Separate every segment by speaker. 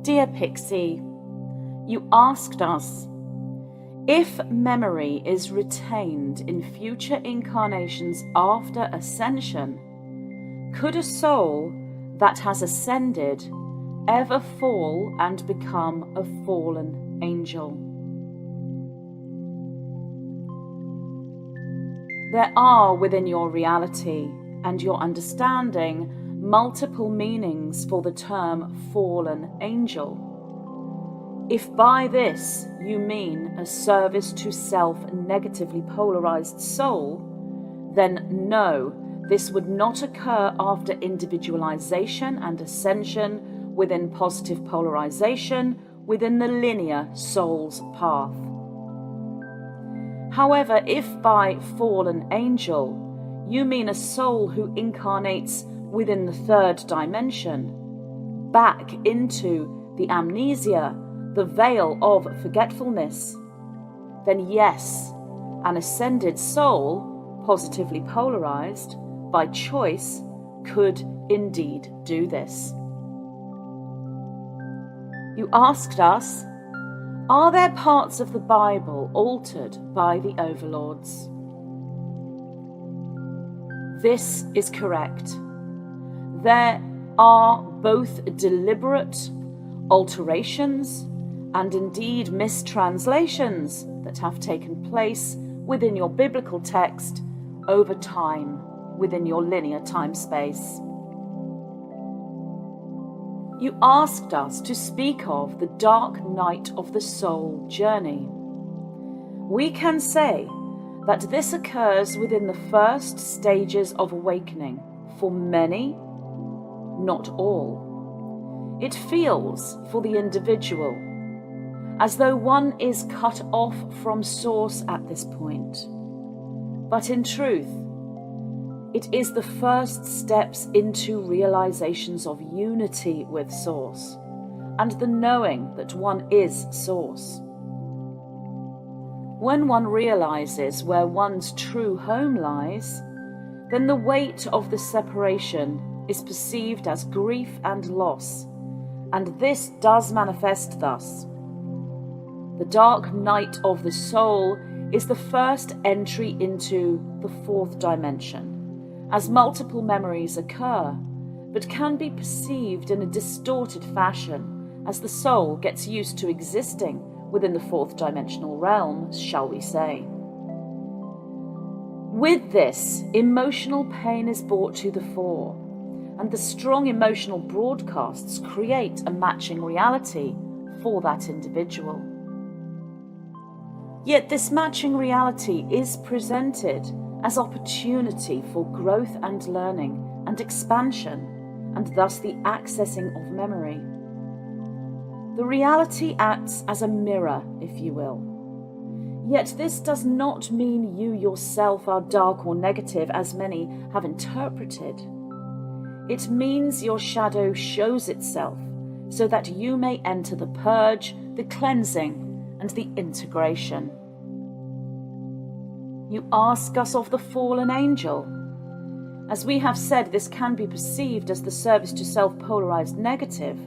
Speaker 1: Dear Pixie, you asked us, if memory is retained in future incarnations after ascension, could a soul that has ascended ever fall and become a fallen angel? There are within your reality and your understanding multiple meanings for the term fallen angel. If by this you mean a service to self negatively polarized soul, then no, this would not occur after individualization and ascension within positive polarization within the linear soul's path. However, if by fallen angel you mean a soul who incarnates within the third dimension, back into the amnesia, the veil of forgetfulness, then yes, an ascended soul, positively polarized, by choice, could indeed do this. You asked us, are there parts of the Bible altered by the overlords? This is correct. There are both deliberate alterations and indeed mistranslations that have taken place within your biblical text over time, within your linear time space. You asked us to speak of the dark night of the soul journey. We can say that this occurs within the first stages of awakening for many, not all. It feels for the individual as though one is cut off from source at this point. But in truth, it is the first steps into realizations of unity with source and the knowing that one is source. When one realizes where one's true home lies, then the weight of the separation is perceived as grief and loss, and this does manifest thus. The dark night of the soul is the first entry into the fourth dimension, as multiple memories occur, but can be perceived in a distorted fashion as the soul gets used to existing within the fourth dimensional realm, shall we say. With this, emotional pain is brought to the fore, and the strong emotional broadcasts create a matching reality for that individual. Yet this matching reality is presented as opportunity for growth and learning and expansion, and thus the accessing of memory. The reality acts as a mirror, if you will. Yet this does not mean you yourself are dark or negative, as many have interpreted. It means your shadow shows itself so that you may enter the purge, the cleansing, and the integration. You ask us of the fallen angel. As we have said, this can be perceived as the service to self-polarized negative,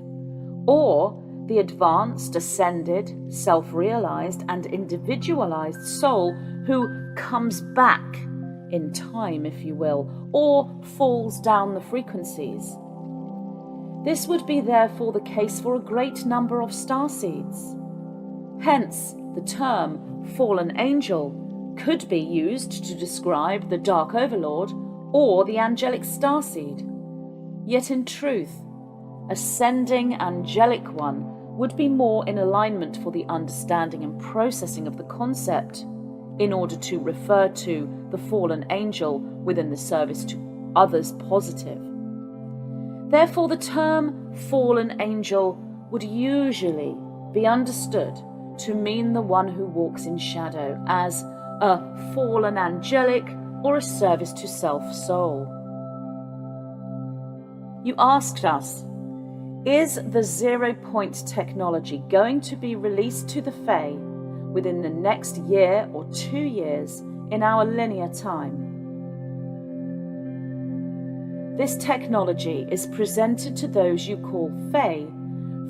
Speaker 1: or the advanced, ascended, self-realized, and individualized soul who comes back in time, if you will, or falls down the frequencies. This would be therefore the case for a great number of starseeds. Hence, the term fallen angel could be used to describe the dark overlord or the angelic starseed. Yet in truth, ascending angelic one would be more in alignment for the understanding and processing of the concept in order to refer to the fallen angel within the service to others positive. Therefore, the term fallen angel would usually be understood to mean the one who walks in shadow as a fallen angelic or a service to self soul. You asked us, is the 0-point technology going to be released to the Fae within the next year or 2 years in our linear time? This technology is presented to those you call Fae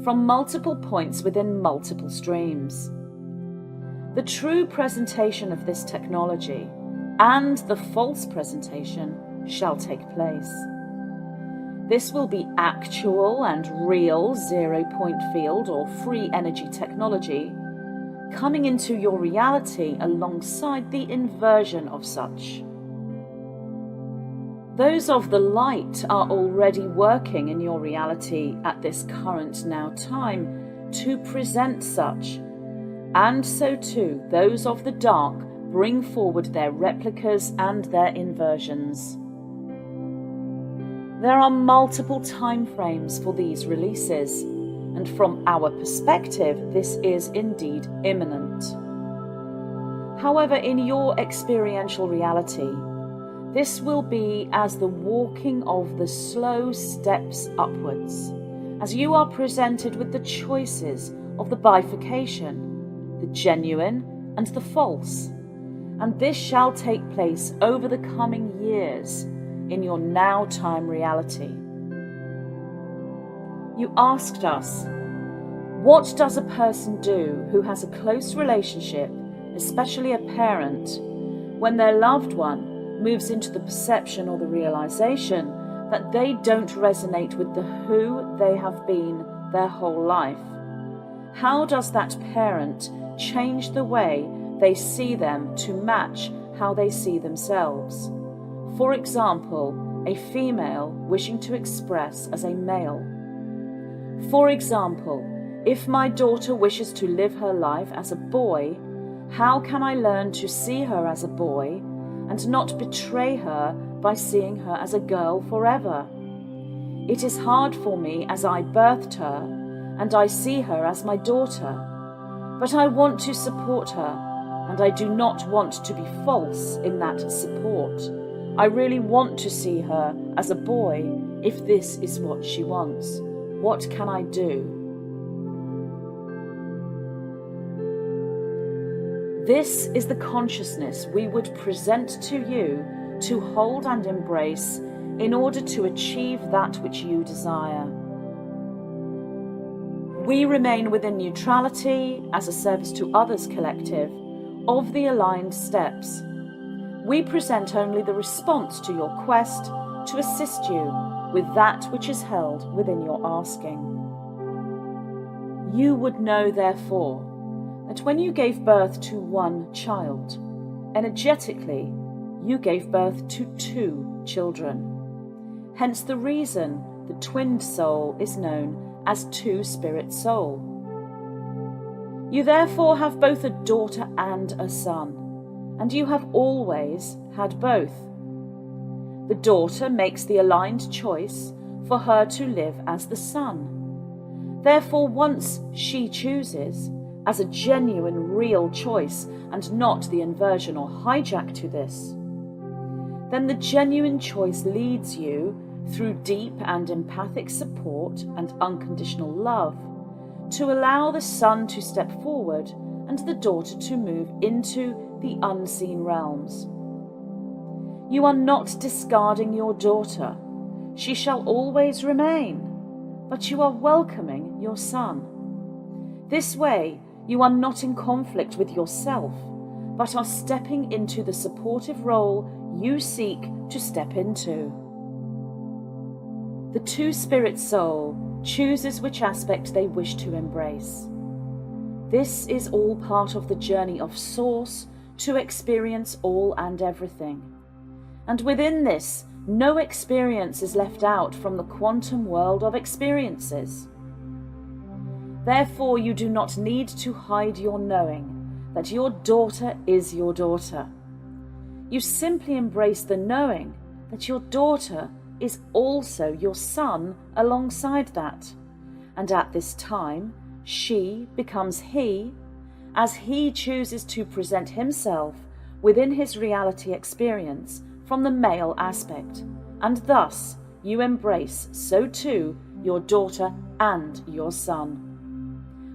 Speaker 1: from multiple points within multiple streams. The true presentation of this technology and the false presentation shall take place. This will be actual and real zero-point field or free energy technology coming into your reality alongside the inversion of such. Those of the light are already working in your reality at this current now time to present such, and so too those of the dark bring forward their replicas and their inversions. There are multiple time frames for these releases, and from our perspective, this is indeed imminent. However, in your experiential reality, this will be as the walking of the slow steps upwards, as you are presented with the choices of the bifurcation, the genuine and the false, and this shall take place over the coming years in your now time reality. You asked us, what does a person do who has a close relationship, especially a parent, when their loved one moves into the perception or the realization that they don't resonate with the who they have been their whole life? How does that parent change the way they see them to match how they see themselves? For example, a female wishing to express as a male. For example, if my daughter wishes to live her life as a boy, how can I learn to see her as a boy and not betray her by seeing her as a girl forever? It is hard for me as I birthed her and I see her as my daughter, but I want to support her and I do not want to be false in that support. I really want to see her as a boy if this is what she wants. What can I do? This is the consciousness we would present to you to hold and embrace in order to achieve that which you desire. We remain within neutrality as a service to others collective of the aligned steps. We present only the response to your quest to assist you with that which is held within your asking. You would know, therefore, that when you gave birth to one child, energetically, you gave birth to two children. Hence the reason the twinned soul is known as two-spirit soul. You therefore have both a daughter and a son, and you have always had both. The daughter makes the aligned choice for her to live as the son. Therefore, once she chooses, as a genuine, real choice and not the inversion or hijack to this, then the genuine choice leads you through deep and empathic support and unconditional love to allow the son to step forward and the daughter to move into the unseen realms. You are not discarding your daughter. She shall always remain, but you are welcoming your son. This way, you are not in conflict with yourself, but are stepping into the supportive role you seek to step into. The two-spirit soul chooses which aspect they wish to embrace. This is all part of the journey of Source to experience all and everything. And within this, no experience is left out from the quantum world of experiences. Therefore, you do not need to hide your knowing that your daughter is your daughter. You simply embrace the knowing that your daughter is also your son alongside that. And at this time, she becomes he, as he chooses to present himself within his reality experience from the male aspect. And thus, you embrace, so too, your daughter and your son.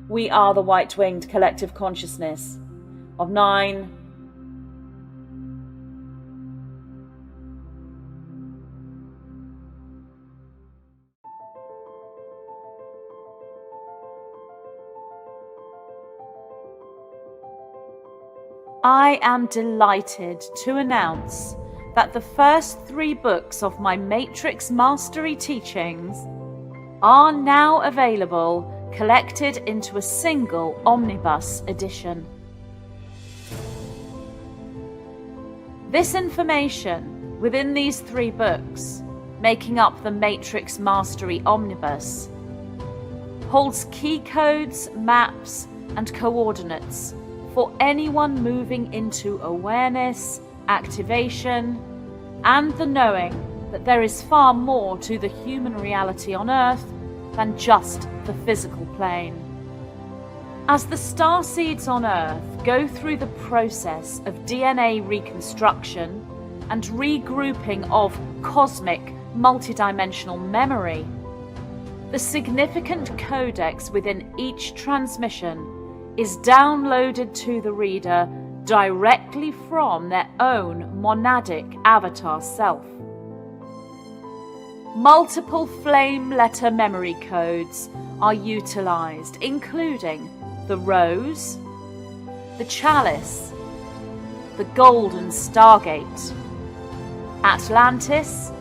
Speaker 1: We are the white-winged collective consciousness of 9, I am delighted to announce that the first 3 books of my Matrix Mastery teachings are now available, collected into a single omnibus edition. This information within these 3 books, making up the Matrix Mastery Omnibus, holds key codes, maps, and coordinates for anyone moving into awareness, activation, and the knowing that there is far more to the human reality on Earth than just the physical plane. As the starseeds on Earth go through the process of DNA reconstruction and regrouping of cosmic multidimensional memory, the significant codex within each transmission is downloaded to the reader directly from their own monadic avatar self. Multiple flame letter memory codes are utilized, including the rose, the chalice, the golden stargate, Atlantis,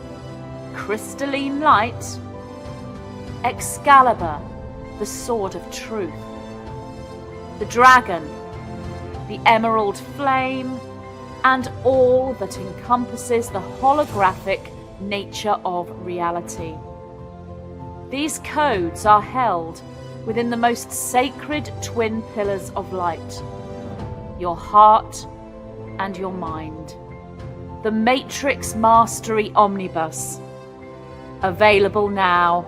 Speaker 1: crystalline light, Excalibur, the sword of truth, the dragon, the emerald flame, and all that encompasses the holographic nature of reality. These codes are held within the most sacred twin pillars of light, your heart and your mind. The Matrix Mastery Omnibus, available now.